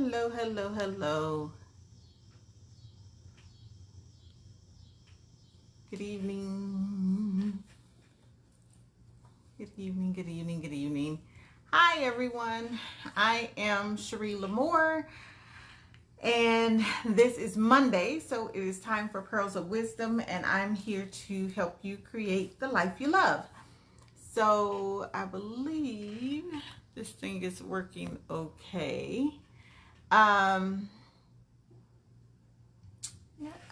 Hello, hello, hello. Good evening. Good evening, good evening, good evening. Hi, everyone. I am Cherie Lamore, and this is Monday, so it is time for Pearls of Wisdom, and I'm here to help you create the life you love. So I believe this thing is working okay. Yeah,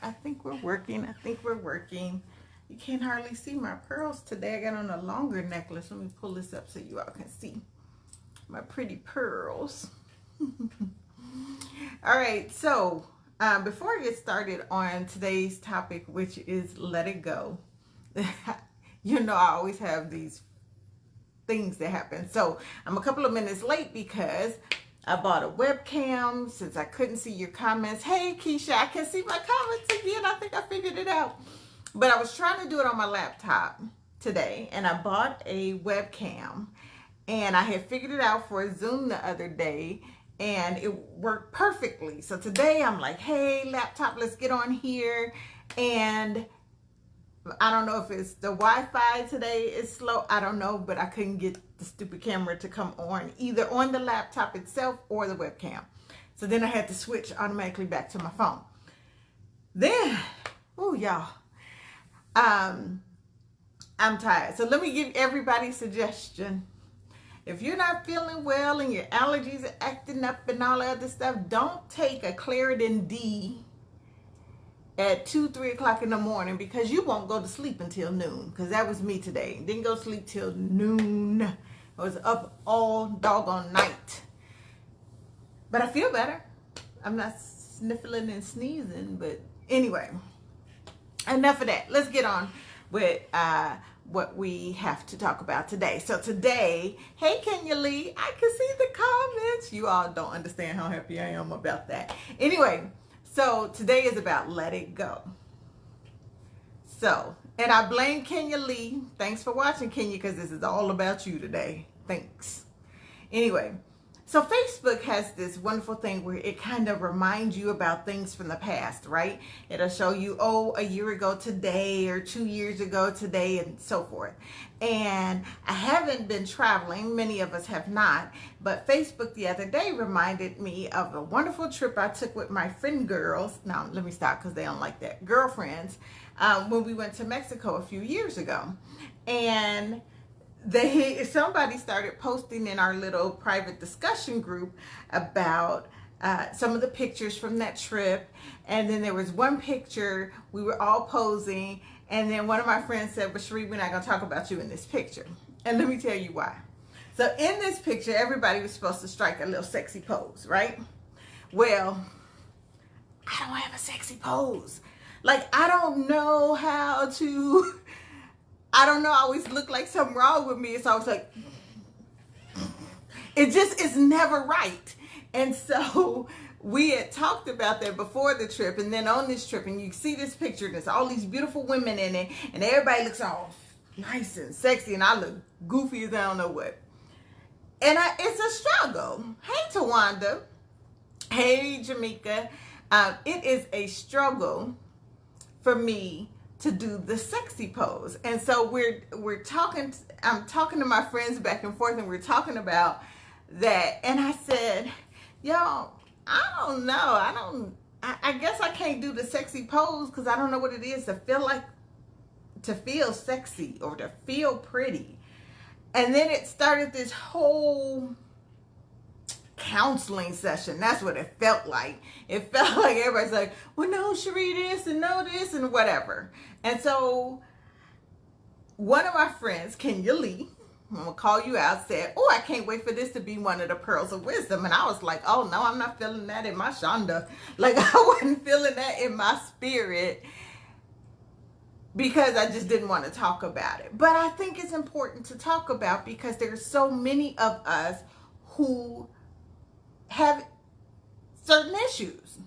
I think we're working. You can't hardly see my pearls today. I got on a longer necklace. Let me pull this up so you all can see my pretty pearls. All right, so before I get started on today's topic, which is let it go, you know I always have these things that happen. So I'm a couple of minutes late because I bought a webcam since I couldn't see your comments. Hey, Keisha, I can see my comments again. I think I figured it out. But I was trying to do it on my laptop today, and I bought a webcam, and I had figured it out for Zoom the other day, and it worked perfectly. So today I'm like, hey, laptop, let's get on here. And I don't know if it's the Wi-Fi today is slow. I don't know, but I couldn't get the stupid camera to come on, either on the laptop itself or the webcam. So then I had to switch automatically back to my phone. Then, oh y'all, I'm tired. So let me give everybody a suggestion. If you're not feeling well and your allergies are acting up and all that other stuff, don't take a Claritin D at 2-3 o'clock in the morning, because you won't go to sleep until noon. Because that was me today. Didn't go to sleep till noon. I was up all doggone night. But I feel better. I'm not sniffling and sneezing. But anyway, enough of that. Let's get on with what we have to talk about today. So today, hey Kenya Lee, I can see the comments. You all don't understand how happy I am about that. Anyway, so today is about let it go. So, and I blame Kenya Lee. Thanks for watching, Kenya, because this is all about you today. Thanks. Anyway, so Facebook has this wonderful thing where it kind of reminds you about things from the past, right? It'll show you, oh, a year ago today, or 2 years ago today, and so forth. And I haven't been traveling, many of us have not, but Facebook the other day reminded me of a wonderful trip I took with my friend girls. Now, let me stop because they don't like that. Girlfriends, when we went to Mexico a few years ago. And somebody started posting in our little private discussion group about some of the pictures from that trip. And then there was one picture, we were all posing, and then one of my friends said, but Cherie, we're not going to talk about you in this picture. And let me tell you why. So in this picture, everybody was supposed to strike a little sexy pose, right? Well, I don't have a sexy pose. Like, I don't know how to, I don't know, I always look like something wrong with me. So I was like, it just is never right. And so we had talked about that before the trip, and then on this trip, and you see this picture, and there's all these beautiful women in it, and everybody looks all nice and sexy, and I look goofy as I don't know what. And it's a struggle. Hey, Tawanda. Hey, Jamaica. It is a struggle for me to do the sexy pose. And so we're talking, I'm talking to my friends back and forth, and we're talking about that. And I said, y'all, I don't know. I guess I can't do the sexy pose because I don't know what it is to feel sexy or to feel pretty. And then it started this whole counseling session. That's what it felt like. It felt like everybody's like, well, no, Cherie this and no this and whatever. And so one of my friends, Kenya Lee, I'm going to call you out, said, oh, I can't wait for this to be one of the pearls of wisdom. And I was like, oh, no, I'm not feeling that in my shonda. Like, I wasn't feeling that in my spirit because I just didn't want to talk about it. But I think it's important to talk about because there's so many of us who have certain issues.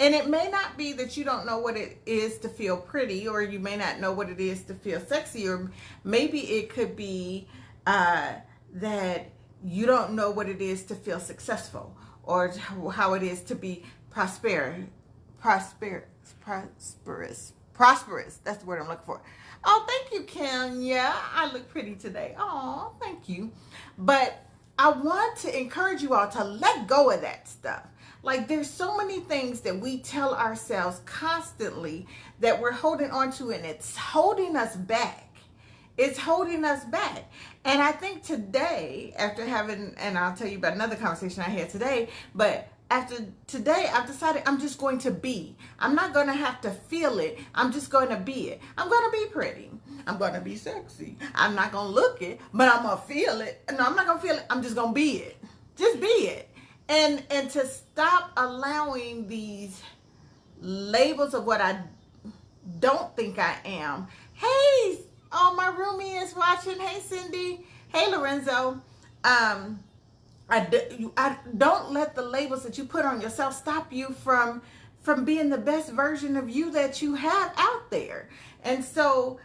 And it may not be that you don't know what it is to feel pretty, or you may not know what it is to feel sexy, or maybe it could be that you don't know what it is to feel successful, or how it is to be prosperous. That's the word I'm looking for. Oh, thank you, Kenya. I look pretty today. Oh, thank you. But I want to encourage you all to let go of that stuff. Like, there's so many things that we tell ourselves constantly that we're holding on to, and it's holding us back. It's holding us back. And I think today, after having, and I'll tell you about another conversation I had today, but after today, I've decided I'm just going to be. I'm not going to have to feel it. I'm just going to be it. I'm going to be pretty. I'm going to be sexy. I'm not going to look it, but I'm going to feel it. No, I'm not going to feel it. I'm just going to be it. Just be it. And to stop allowing these labels of what I don't think I am. Hey, oh, my roomie is watching. Hey, Cindy. Hey, Lorenzo. I don't let the labels that you put on yourself stop you from being the best version of you that you have out there. And so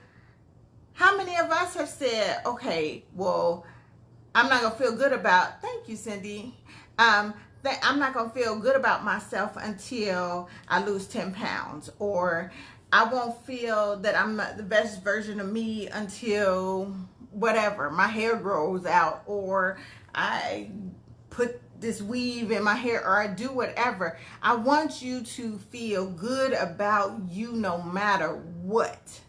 how many of us have said, okay, well, I'm not going to feel good about, thank you, Cindy, that I'm not going to feel good about myself until I lose 10 pounds, or I won't feel that I'm not the best version of me until whatever, my hair grows out, or I put this weave in my hair, or I do whatever. I want you to feel good about you no matter what.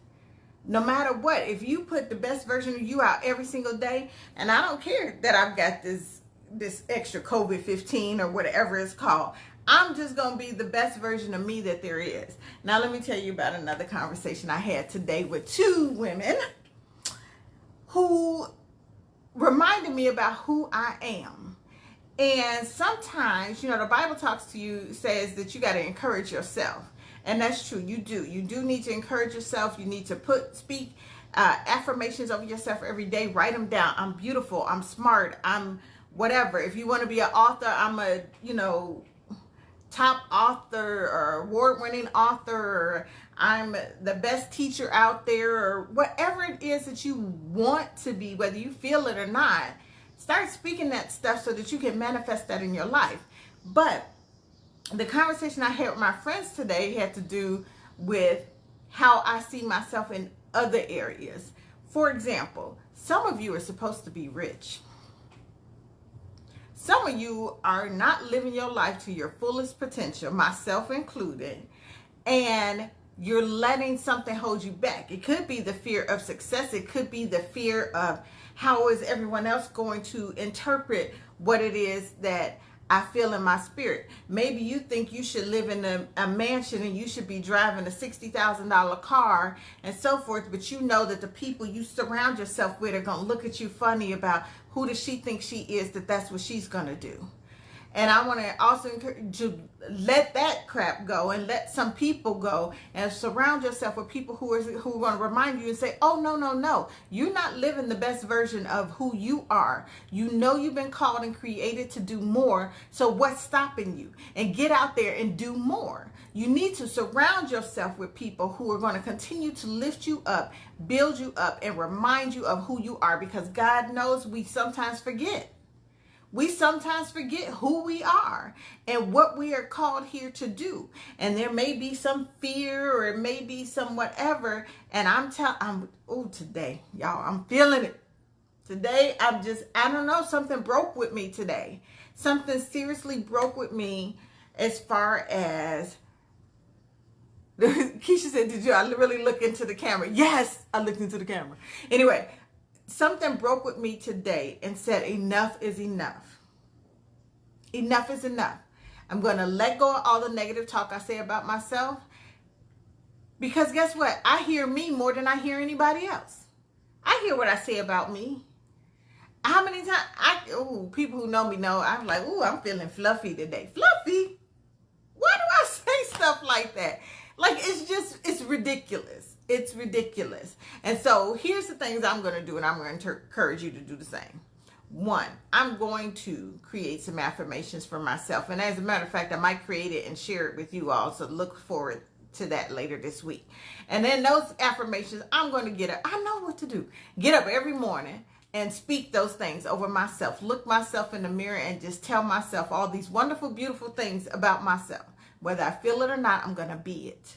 No matter what. If you put the best version of you out every single day, and I don't care that I've got this extra COVID-15 or whatever it's called, I'm just going to be the best version of me that there is. Now, let me tell you about another conversation I had today with two women who reminded me about who I am. And sometimes, the Bible talks to you, says that you got to encourage yourself. And that's true. You do. You do need to encourage yourself. You need to speak affirmations over yourself every day. Write them down. I'm beautiful. I'm smart. I'm whatever. If you want to be an author, I'm a, top author or award-winning author, or I'm the best teacher out there, or whatever it is that you want to be, whether you feel it or not. Start speaking that stuff so that you can manifest that in your life. But the conversation I had with my friends today had to do with how I see myself in other areas. For example, some of you are supposed to be rich. Some of you are not living your life to your fullest potential, myself included, and you're letting something hold you back. It could be the fear of success. It could be the fear of how is everyone else going to interpret what it is that I feel in my spirit. Maybe you think you should live in a mansion and you should be driving a $60,000 car and so forth, but you know that the people you surround yourself with are going to look at you funny about who does she think she is, that's what she's going to do. And I want to also encourage you to let that crap go and let some people go, and surround yourself with people who are going to remind you and say, oh, no. You're not living the best version of who you are. You know you've been called and created to do more. So what's stopping you? And get out there and do more. You need to surround yourself with people who are going to continue to lift you up, build you up, and remind you of who you are, because God knows we sometimes forget. We sometimes forget who we are and what we are called here to do. And there may be some fear, or it may be some whatever. And today, y'all, I'm feeling it. Today, I don't know, something broke with me today. Something seriously broke with me as far as, Keisha said, did you really look into the camera? Yes, I looked into the camera. Anyway, something broke with me today and said, enough is enough. Enough is enough. I'm going to let go of all the negative talk I say about myself, because guess what? I hear me more than I hear anybody else. I hear what I say about me. How many times, people who know me know, I'm like, I'm feeling fluffy today. Fluffy? Why do I say stuff like that? Like, it's ridiculous. It's ridiculous. And so here's the things I'm going to do, and I'm going to encourage you to do the same. One, I'm going to create some affirmations for myself. And as a matter of fact, I might create it and share it with you all. So look forward to that later this week. And then those affirmations, I'm going to get up. I know what to do. Get up every morning and speak those things over myself. Look myself in the mirror and just tell myself all these wonderful, beautiful things about myself. Whether I feel it or not, I'm going to be it.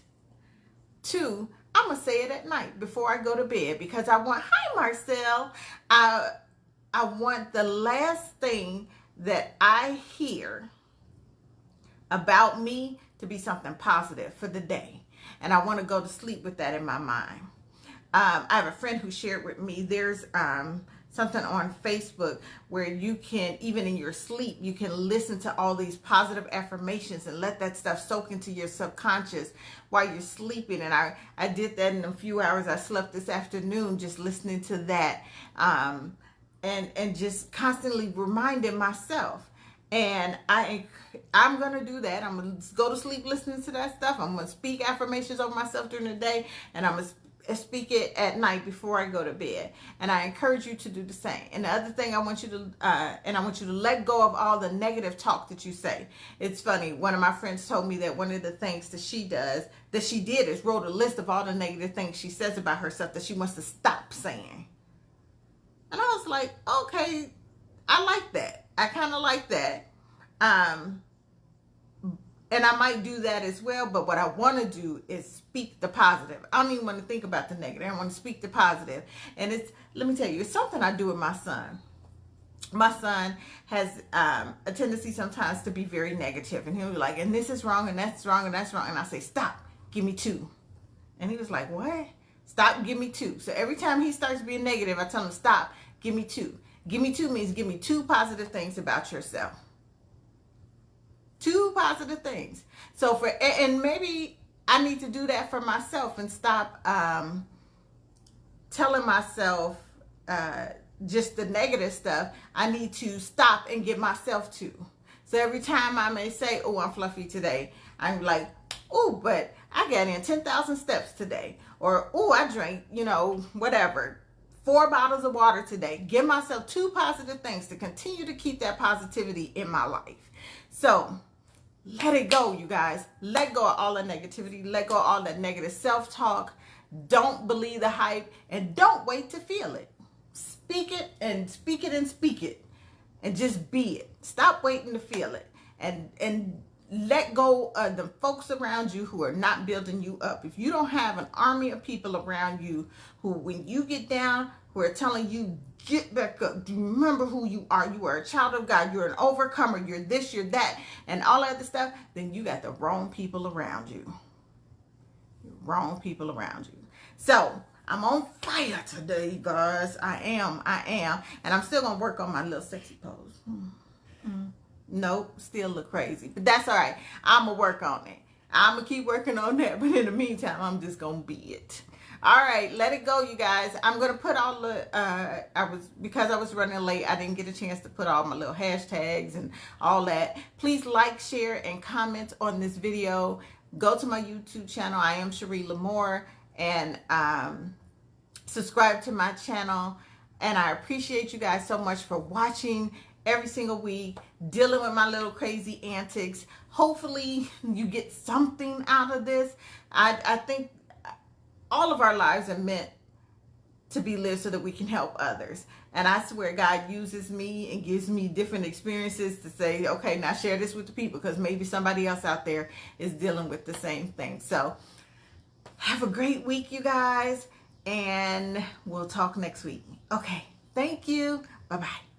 2, I'm going to say it at night before I go to bed, because I want, hi Marcel, I want the last thing that I hear about me to be something positive for the day. And I want to go to sleep with that in my mind. I have a friend who shared with me, there's something on Facebook where you can, even in your sleep, you can listen to all these positive affirmations and let that stuff soak into your subconscious while you're sleeping. And I did that in a few hours I slept this afternoon, just listening to that, and just constantly reminding myself. And I'm going to do that. I'm going to go to sleep listening to that stuff. I'm going to speak affirmations over myself during the day, and I'm going to speak it at night before I go to bed. And I encourage you to do the same. And the other thing I want you to, I want you to let go of all the negative talk that you say. It's funny. One of my friends told me that one of the things that she did is wrote a list of all the negative things she says about herself that she wants to stop saying. And I was like, okay, I like that. I kind of like that. And I might do that as well. But what I want to do is speak the positive. I don't even want to think about the negative. I want to speak the positive. And let me tell you, it's something I do with my son. My son has a tendency sometimes to be very negative. And he'll be like, and this is wrong, and that's wrong, and that's wrong. And I say, stop, give me 2. And he was like, what? Stop, give me 2. So every time he starts being negative, I tell him, stop, give me 2. Give me 2 means give me 2 positive things about yourself. 2 positive things. So and maybe I need to do that for myself and stop telling myself just the negative stuff. I need to stop and give myself 2. So every time I may say, oh, I'm fluffy today, I'm like, oh, but I got in 10,000 steps today. Or, oh, I drank, whatever, 4 bottles of water today. Give myself 2 positive things to continue to keep that positivity in my life. So let it go, you guys. Let go of all the negativity. Let go of all that negative self-talk. Don't believe the hype, and don't wait to feel it. Speak it and speak it and speak it, and just be it. Stop waiting to feel it, and let go of the folks around you who are not building you up. If you don't have an army of people around you who, when you get down, who are telling you, get back up, do you remember who you are? You are a child of God. You're an overcomer. You're this, you're that, and all that other stuff. Then you got the wrong people around you. Wrong people around you. So I'm on fire today, guys. I am. And I'm still going to work on my little sexy pose. Nope, still look crazy. But that's all right. I'm going to work on it. I'm going to keep working on that. But in the meantime, I'm just going to be it. All right, let it go, you guys. I'm going to put all the, because I was running late, I didn't get a chance to put all my little hashtags and all that. Please like, share, and comment on this video. Go to my YouTube channel. I am Cherie Lamore. And subscribe to my channel. And I appreciate you guys so much for watching every single week, dealing with my little crazy antics. Hopefully you get something out of this. I think all of our lives are meant to be lived so that we can help others. And I swear God uses me and gives me different experiences to say, okay, now share this with the people, because maybe somebody else out there is dealing with the same thing. So have a great week, you guys, and we'll talk next week. Okay, thank you. Bye-bye.